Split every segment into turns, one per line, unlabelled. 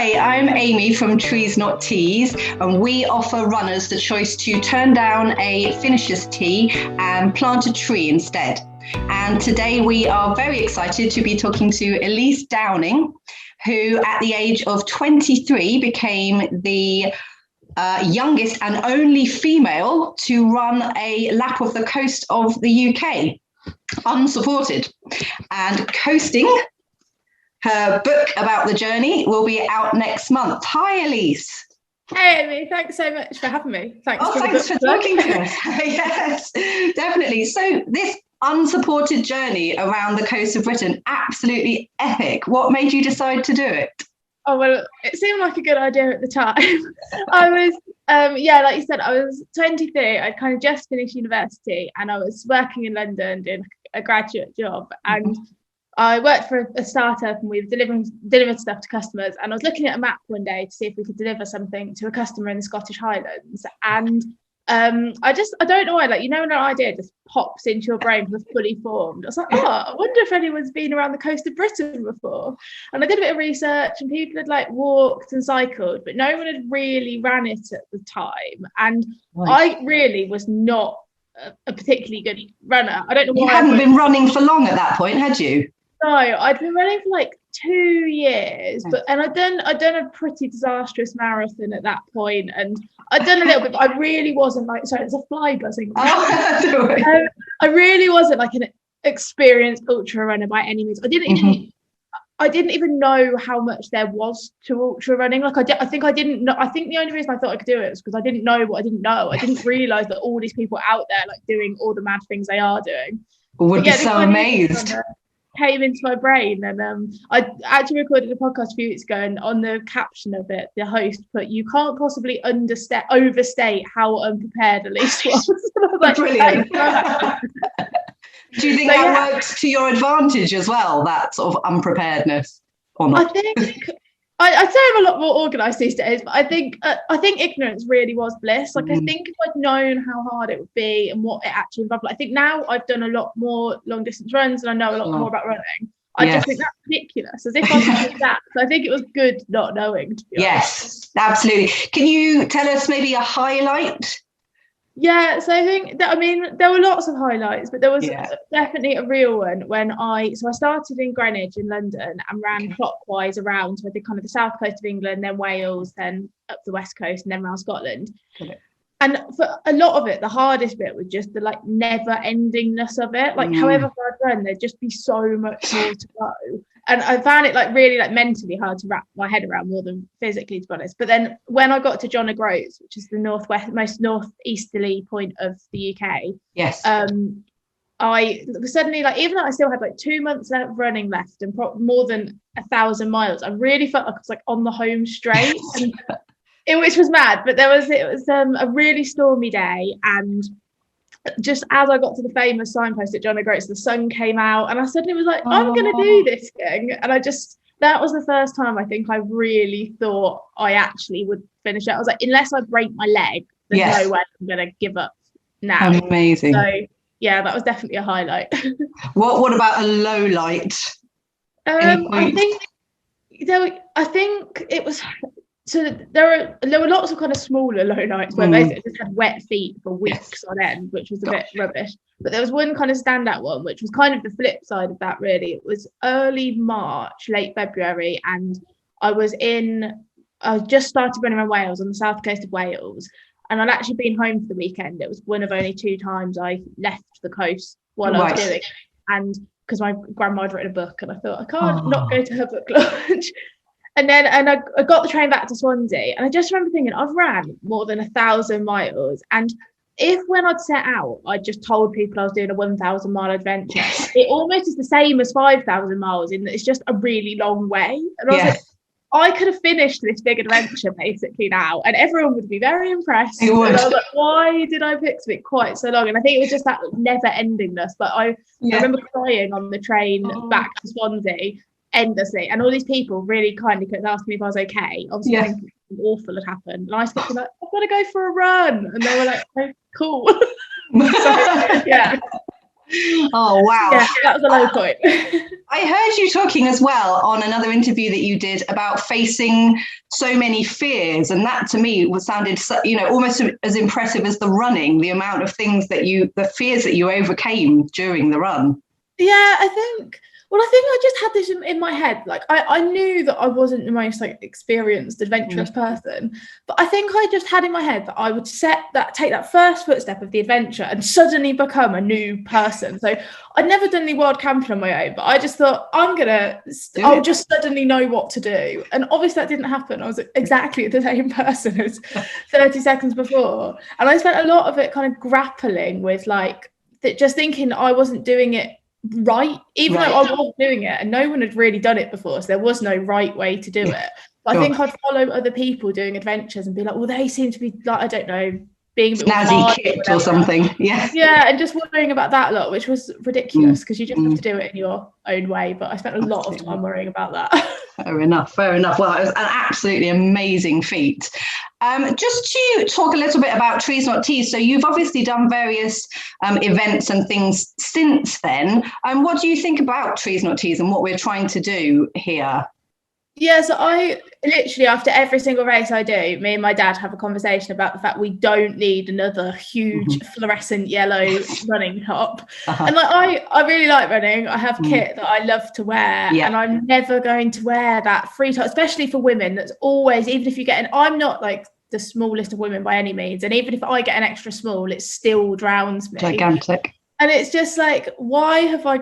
Hey, I'm Amy from Trees Not Teas, and we offer runners the choice to turn down a finisher's tee and plant a tree instead. And today we are very excited to be talking to Elise Downing, who at the age of 23 became the youngest and only female to run a lap of the coast of the UK, unsupported. And coasting, her book about the journey, will be out next month. Hi, Elise.
Hey, Amy, thanks so much for having me.
Thanks for talking to us. Yes, definitely. So this unsupported journey around the coast of Britain, absolutely epic. What made you decide to do it?
Oh, well, it seemed like a good idea at the time. I was, like you said, I was 23. I'd kind of just finished university and I was working in London doing a graduate job. And I worked for a startup and we were delivered stuff to customers. And I was looking at a map one day to see if we could deliver something to a customer in the Scottish Highlands. And I don't know why, when an idea just pops into your brain was fully formed. I was like, I wonder if anyone's been around the coast of Britain before. And I did a bit of research and people had walked and cycled, but no one had really ran it at the time. And I really was not a particularly good runner. I don't know why.
You hadn't been running for long at that point, had you?
No, I'd been running for 2 years, and I'd done a pretty disastrous marathon at that point, and I'd done a little bit, but I really wasn't sorry, there's a fly buzzing. I really wasn't an experienced ultra runner by any means. I didn't even know how much there was to ultra running. I think I didn't know. I think the only reason I thought I could do it was because I didn't know what I didn't know. I didn't realise that all these people out there doing all the mad things they are doing.
Would be so amazed.
Came into my brain, and I actually recorded a podcast a few weeks ago, and on the caption of it, the host put, "You can't possibly overstate how unprepared Elise was."
Brilliant. Do you think that worked to your advantage as well, that sort of unpreparedness, or not?
I think I'd say I'm a lot more organised these days, but I think ignorance really was bliss. I think if I'd known how hard it would be and what it actually involved, I think now I've done a lot more long distance runs and I know a lot more about running. I just think that's ridiculous, as if I could do that. So I think it was good not knowing, to be honest.
Absolutely. Can you tell us maybe a highlight?
Yeah, so I think there were lots of highlights, but there was definitely a real one when I started in Greenwich in London and ran clockwise around, so I did kind of the south coast of England, then Wales, then up the west coast, and then around Scotland. And for a lot of it, the hardest bit was just the never endingness of it. However far I'd run, there'd just be so much more to go. And I found it really mentally hard to wrap my head around more than physically, to be honest. But then when I got to John O'Groats, which is the most northeasterly point of the UK, I suddenly, even though I still had 2 months left running left and more than 1,000 miles, I really felt like I was on the home straight, which was mad. But it was a really stormy day, and just as I got to the famous signpost at John O'Groats, the sun came out, and I suddenly was like, I'm going to do this thing. And that was the first time I think I really thought I actually would finish it. I was like, unless I break my leg, there's no way I'm going to give up now.
Amazing.
So yeah, that was definitely a highlight.
What about a low light?
I think it was. So there were lots of kind of smaller low lights where basically just had wet feet for weeks on end, which was a bit rubbish. But there was one kind of standout one, which was kind of the flip side of that, really. It was early March, late February, and I just started running around Wales, on the south coast of Wales, and I'd actually been home for the weekend. It was one of only 2 times I left the coast while I was doing it, and because my grandma had written a book, and I thought, I can't not go to her book launch. And I got the train back to Swansea, and I just remember thinking, I've ran more than 1,000 miles, and if when I'd set out I just told people I was doing a 1,000 mile adventure, it almost is the same as 5,000 miles in that it's just a really long way. And I was like, I could have finished this big adventure basically now, and everyone would be very impressed. And I was like, why did I pick something quite so long? And I think it was just that never endingness. But I remember crying on the train back to Swansea endlessly, and all these people really kindly kept asking me if I was okay. Obviously, something awful had happened, and I was thinking, I've got to go for a run, and they were like, oh, cool. So,
Oh, wow.
Yeah, that was a low point.
I heard you talking as well on another interview that you did about facing so many fears. And that to me sounded, almost as impressive as the running, the amount of things the fears that you overcame during the run.
Yeah, I think I just had this in my head. Like I knew that I wasn't the most like experienced, adventurous person, but I think I just had in my head that I would take that first footstep of the adventure and suddenly become a new person. So I'd never done any world camping on my own, but I just thought I'll just suddenly know what to do. And obviously that didn't happen. I was exactly the same person as 30 seconds before. And I spent a lot of it kind of grappling with like just thinking I wasn't doing it right, even though I was doing it and no one had really done it before, so there was no right way to do it. But I think I'd follow other people doing adventures and be like, well, they seem to be like, I don't know, being a bit snazzy kit
or something. Yeah,
and just worrying about that a lot, which was ridiculous because you just have to do it in your own way. But I spent a lot of time worrying about that.
Fair enough. Well, it was an absolutely amazing feat. Just to talk a little bit about Trees Not Teas. So you've obviously done various events and things since then. What do you think about Trees Not Teas and what we're trying to do here?
Yeah, so I literally, after every single race I do, me and my dad have a conversation about the fact we don't need another huge fluorescent yellow running top. And like I really like running. I have kit that I love to wear, and I'm never going to wear that free top, especially for women. That's always, even if you get I'm not like the smallest of women by any means, and even if I get an extra small, it still drowns me.
Gigantic.
And it's just like, why have I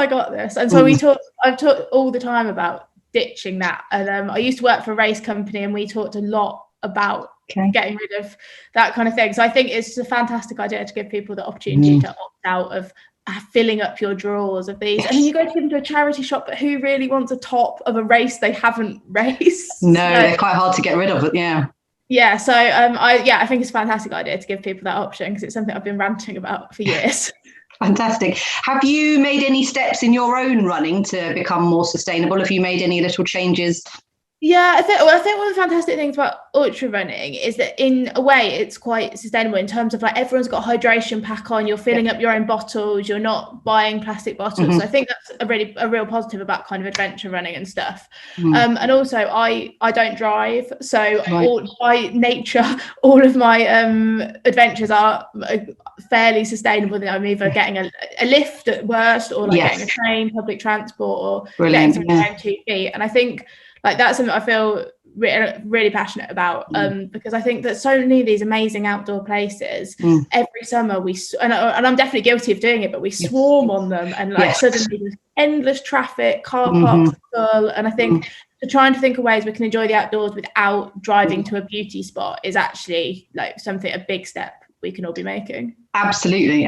got this? And so I've talked all the time about ditching that. And I used to work for a race company and we talked a lot about getting rid of that kind of thing. So I think it's a fantastic idea to give people the opportunity to opt out of filling up your drawers of these. And then you go to give them to a charity shop, but who really wants a top of a race they haven't raced?
No, they're quite hard to get rid of it.
Yeah, so I think it's a fantastic idea to give people that option because it's something I've been ranting about for years.
Fantastic. Have you made any steps in your own running to become more sustainable? Have you made any little changes?
Yeah, I think one of the fantastic things about ultra running is that in a way it's quite sustainable in terms of like everyone's got a hydration pack on, you're filling up your own bottles, you're not buying plastic bottles. So I think that's a real positive about kind of adventure running and stuff. And also I don't drive, so by nature all of my adventures are fairly sustainable. I'm either getting a lift at worst or like getting a train, public transport, or getting something around 2 feet. And I think like that's something I feel really passionate about because I think that so many of these amazing outdoor places every summer and I'm definitely guilty of doing it, but we swarm on them and like suddenly there's endless traffic, car parks full. And I think trying to think of ways we can enjoy the outdoors without driving to a beauty spot is actually like a big step we can all be making.
Absolutely.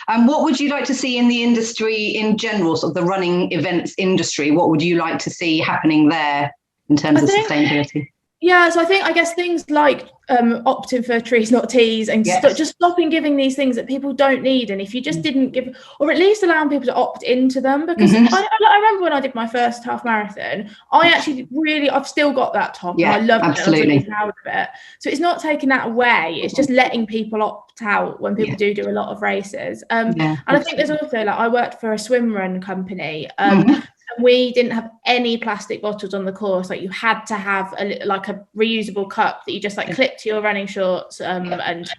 What would you like to see in the industry in general, sort of the running events industry? What would you like to see happening there in terms of sustainability?
Yeah, so I guess things like opting for Trees Not Teas and just stopping giving these things that people don't need. And if you just didn't give, or at least allowing people to opt into them, because I remember when I did my first half marathon, I've still got that top and I love it. I was really proud of it. So it's not taking that away. It's just letting people opt out when people do a lot of races. And I think there's also like, I worked for a swim run company. We didn't have any plastic bottles on the course. Like you had to have a reusable cup that you just like clipped to your running shorts and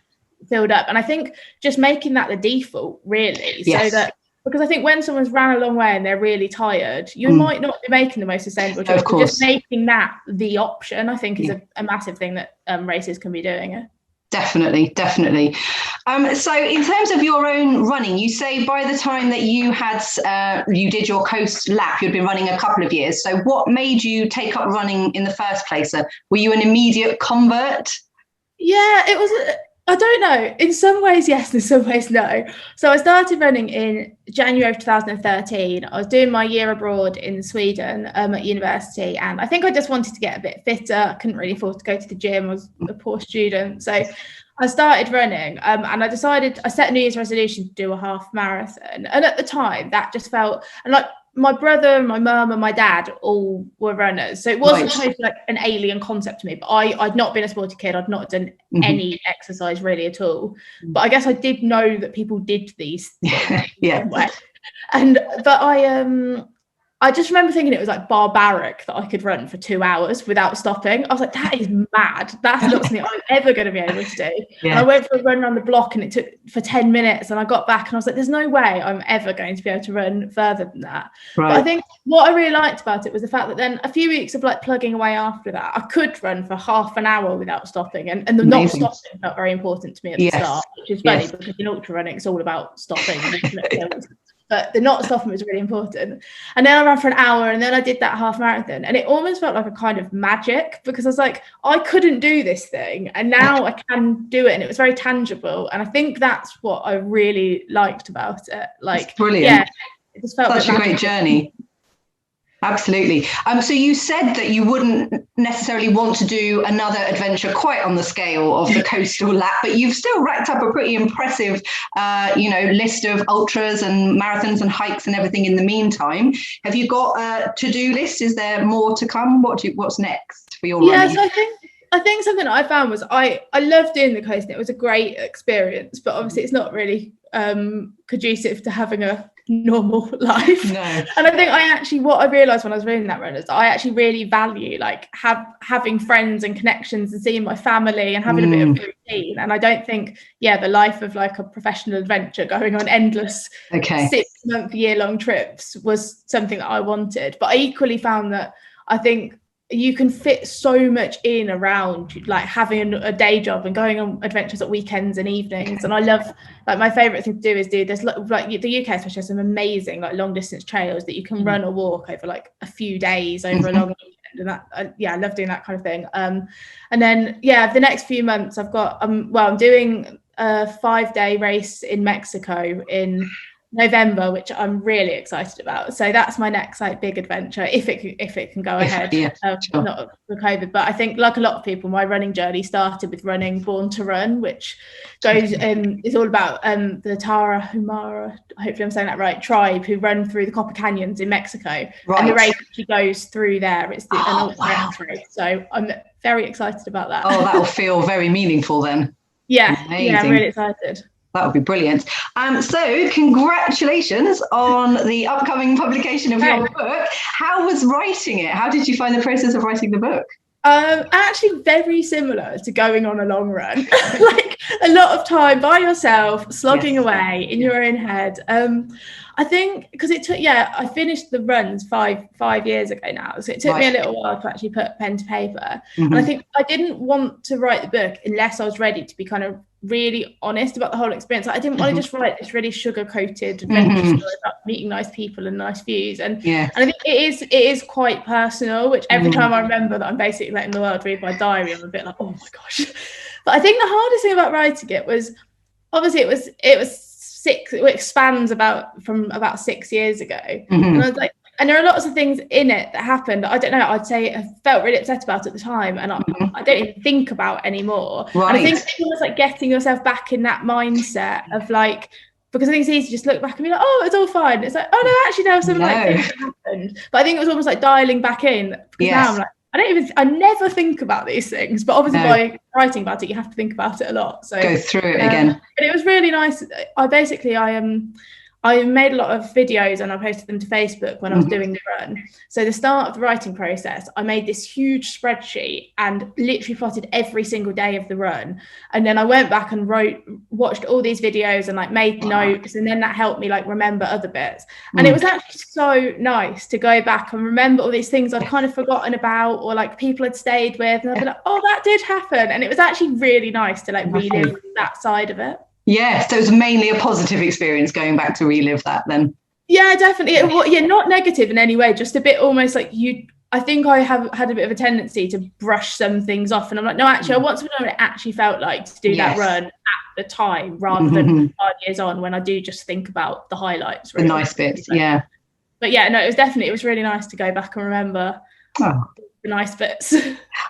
filled up. And I think just making that the default really, so that, because I think when someone's ran a long way and they're really tired, you might not be making the most sustainable choice. But just making that the option, I think, is a massive thing that races can be doing.
Definitely. So in terms of your own running, you say by the time that you did your coast lap, you'd been running a couple of years. So what made you take up running in the first place? Were you an immediate convert?
Yeah, it was. I don't know. In some ways, yes. In some ways, no. So I started running in January of 2013. I was doing my year abroad in Sweden at university. And I think I just wanted to get a bit fitter. I couldn't really afford to go to the gym. I was a poor student. So I started running and I set a New Year's resolution to do a half marathon. And at the time, that just felt, and like my brother, my mum, and my dad all were runners, so it wasn't totally like an alien concept to me. But I'd not been a sporty kid. I'd not done any exercise really at all. But I guess I did know that people did these things. But I just remember thinking it was like barbaric that I could run for 2 hours without stopping. I was like, that is mad. That's not something I'm ever going to be able to do. Yeah. And I went for a run around the block and it took for 10 minutes and I got back and I was like, there's no way I'm ever going to be able to run further than that. Right. But I think what I really liked about it was the fact that then a few weeks of like plugging away after that, I could run for half an hour without stopping. And the not stopping felt very important to me at the start, which is funny because in ultra running, it's all about stopping. But the not stopping was really important. And then I ran for an hour and then I did that half marathon. And it almost felt like a kind of magic because I was like, I couldn't do this thing. And now I can do it. And it was very tangible. And I think that's what I really liked about it. Like, it's brilliant. Yeah, it just felt
such a great journey. Absolutely. So you said that you wouldn't necessarily want to do another adventure quite on the scale of the coastal lap, but you've still racked up a pretty impressive, list of ultras and marathons and hikes and everything in the meantime. Have you got a to-do list? Is there more to come? What's next for your running?
So I think something that I found was I loved doing the coast and it was a great experience, but obviously it's not really conducive to having a normal life. No. And I think what I realized when I was reading that run is that I actually really value like having friends and connections and seeing my family and having a bit of routine. And I don't think the life of like a professional adventure going on endless 6-month year-long trips was something that I wanted. But I equally found that I think you can fit so much in around like having a day job and going on adventures at weekends and evenings. And I love, like, my favorite thing to do is there's like the UK especially has some amazing like long distance trails that you can run or walk over like a few days over a long weekend. And that I love doing that kind of thing. And then the next few months I've got I'm doing a 5-day race in Mexico in November, which I'm really excited about. So that's my next like big adventure if it can go ahead. Not for COVID, but I think like a lot of people, my running journey started with running Born to Run, which goes is all about the Humara, hopefully I'm saying that right, tribe who run through the Copper Canyons in Mexico. Right. And the race actually goes through there. It's an ultra race. So I'm very excited about that.
Oh, that will feel very meaningful then.
Amazing. I'm really excited.
That would be brilliant. So congratulations on the upcoming publication of your book. How was writing it? How did you find the process of writing the book?
Actually very similar to going on a long run. Like a lot of time by yourself, slogging away in your own head. I think because it took, I finished the runs five years ago now. So it took me a little while to actually put pen to paper. And I think I didn't want to write the book unless I was ready to be kind of really honest about the whole experience. Like, I didn't want to just write this really sugar-coated adventure story about meeting nice people and nice views. And I think it is quite personal, which every time I remember that I'm basically letting the world read my diary, I'm a bit like, oh my gosh. But I think the hardest thing about writing it was, obviously it expands from about 6 years ago. And I was like, and there are lots of things in it that happened. I don't know, I'd say I felt really upset about at the time, and I don't even think about anymore. Right. And I think it was like getting yourself back in that mindset of like, because I think it's easy to just look back and be like, oh, it's all fine. It's like, oh no, actually there were some like things that happened. But I think it was almost like dialing back in, because now I'm like, I never think about these things, but obviously by writing about it, you have to think about it a lot. So
go through it again.
But it was really nice. I made a lot of videos and I posted them to Facebook when I was doing the run. So the start of the writing process, I made this huge spreadsheet and literally plotted every single day of the run. And then I went back and watched all these videos and like made notes. And then that helped me like remember other bits. And it was actually so nice to go back and remember all these things I'd kind of forgotten about, or like people had stayed with. And I'd be like, oh, that did happen. And it was actually really nice to like relive that side of it.
Yeah, so it was mainly a positive experience going back to relive that then.
Yeah, definitely. Not negative in any way, just a bit almost like I think I have had a bit of a tendency to brush some things off, and I'm like, no, actually, I want to know what it actually felt like to do that run at the time, rather than 5 years on when I do just think about the highlights. Really.
The nice bits, But
it was really nice to go back and remember the nice bits.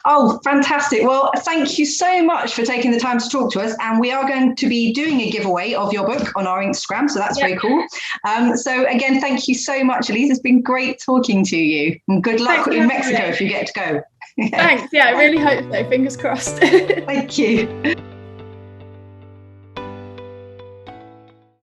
Oh, fantastic. Well, thank you so much for taking the time to talk to us. And we are going to be doing a giveaway of your book on our Instagram. So that's very cool. So again, thank you so much, Elise. It's been great talking to you. And good luck in Mexico if you get to go.
Thanks. Yeah, I really hope so. Fingers crossed.
Thank you.